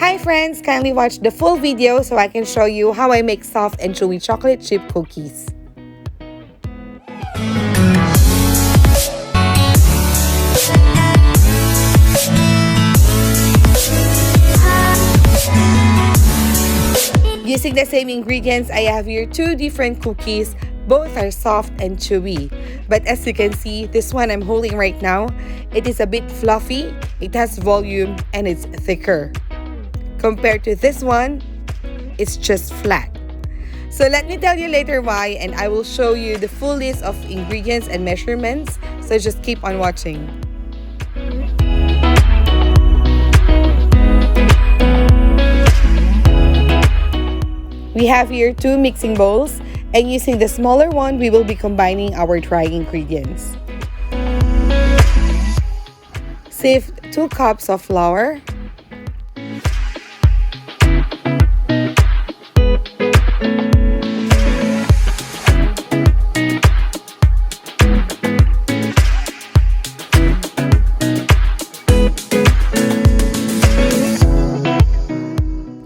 Hi friends! Kindly watch the full video so I can show you how I make soft and chewy chocolate chip cookies. Using the same ingredients, I have here two different cookies. Both are soft and chewy. But as you can see, this one I'm holding right now, it is a bit fluffy, it has volume, and it's thicker. Compared to this one, it's just flat. So let me tell you later why, and I will show you the full list of ingredients and measurements, so just keep on watching. We have here two mixing bowls, and using the smaller one, we will be combining our dry ingredients. Sift 2 cups of flour,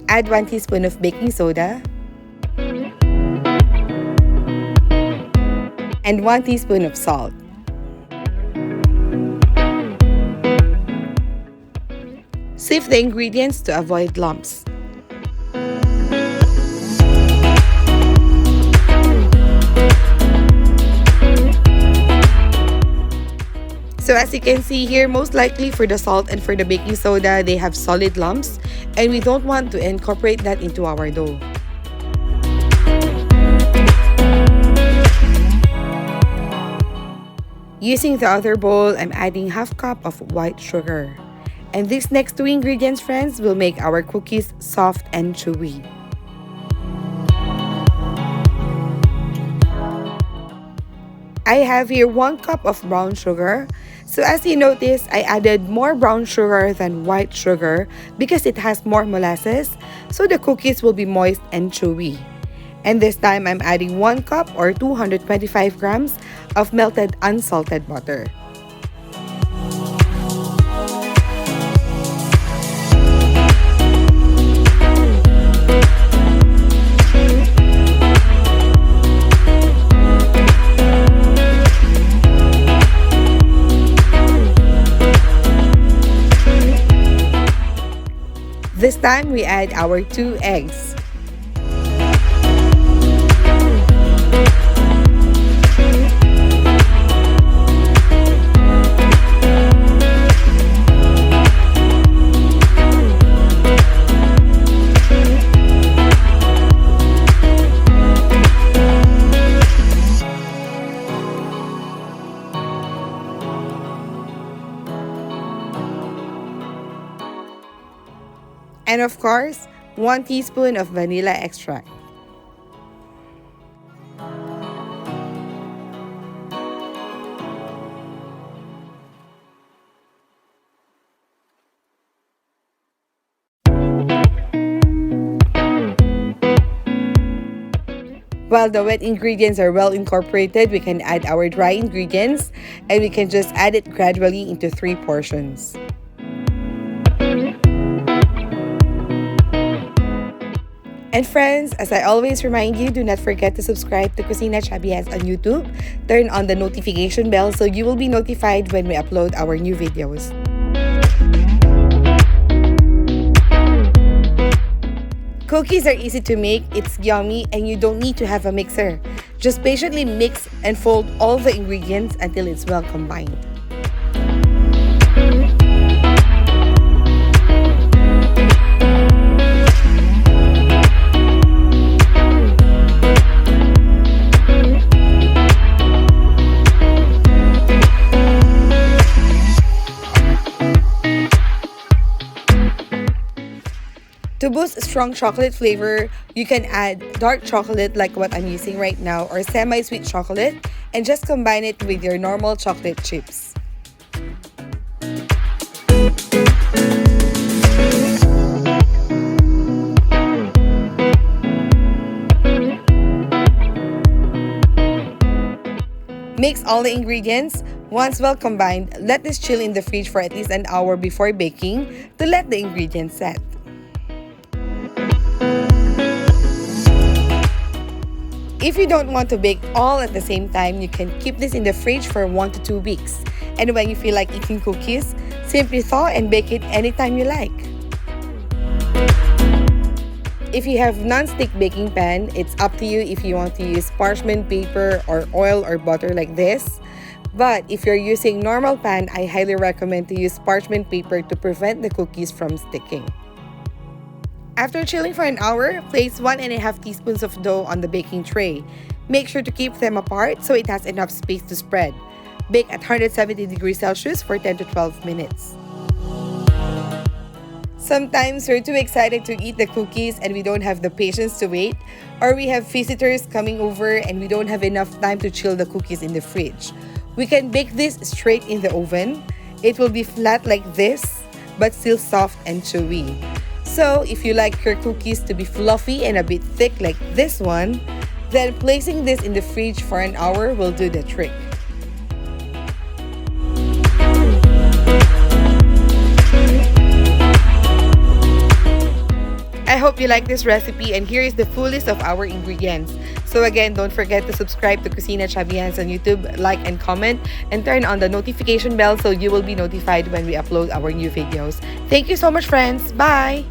add 1 teaspoon of baking soda, and 1 teaspoon of salt. Sift the ingredients to avoid lumps. So as you can see here, most likely for the salt and for the baking soda, they have solid lumps, and we don't want to incorporate that into our dough. Using the other bowl, I'm adding half cup of white sugar. And these next two ingredients, friends, will make our cookies soft and chewy. I have here 1 cup of brown sugar. So as you notice, I added more brown sugar than white sugar because it has more molasses, so the cookies will be moist and chewy. And this time, I'm adding 1 cup or 225 grams of melted unsalted butter. This time, we add our 2 eggs. And of course, 1 teaspoon of vanilla extract. While the wet ingredients are well incorporated, we can add our dry ingredients, and we can just add it gradually into 3 portions. And friends, as I always remind you, do not forget to subscribe to Cocina Chabias on YouTube. Turn on the notification bell so you will be notified when we upload our new videos. Cookies are easy to make, it's yummy, and you don't need to have a mixer. Just patiently mix and fold all the ingredients until it's well combined. To boost strong chocolate flavor, you can add dark chocolate like what I'm using right now, or semi-sweet chocolate, and just combine it with your normal chocolate chips. Mix all the ingredients. Once well combined, let this chill in the fridge for at least an hour before baking to let the ingredients set. If you don't want to bake all at the same time, you can keep this in the fridge for 1 to 2 weeks. And when you feel like eating cookies, simply thaw and bake it anytime you like. If you have non-stick baking pan, it's up to you if you want to use parchment paper or oil or butter like this. But if you're using normal pan, I highly recommend to use parchment paper to prevent the cookies from sticking. After chilling for an hour, place 1.5 teaspoons of dough on the baking tray. Make sure to keep them apart so it has enough space to spread. Bake at 170 degrees Celsius for 10 to 12 minutes. Sometimes we're too excited to eat the cookies and we don't have the patience to wait, or we have visitors coming over and we don't have enough time to chill the cookies in the fridge. We can bake this straight in the oven. It will be flat like this, but still soft and chewy. So if you like your cookies to be fluffy and a bit thick like this one, then placing this in the fridge for an hour will do the trick. I hope you like this recipe, and here is the full list of our ingredients. So again, don't forget to subscribe to Kusina Chubby Hands on YouTube, like and comment, and turn on the notification bell so you will be notified when we upload our new videos. Thank you so much, friends. Bye!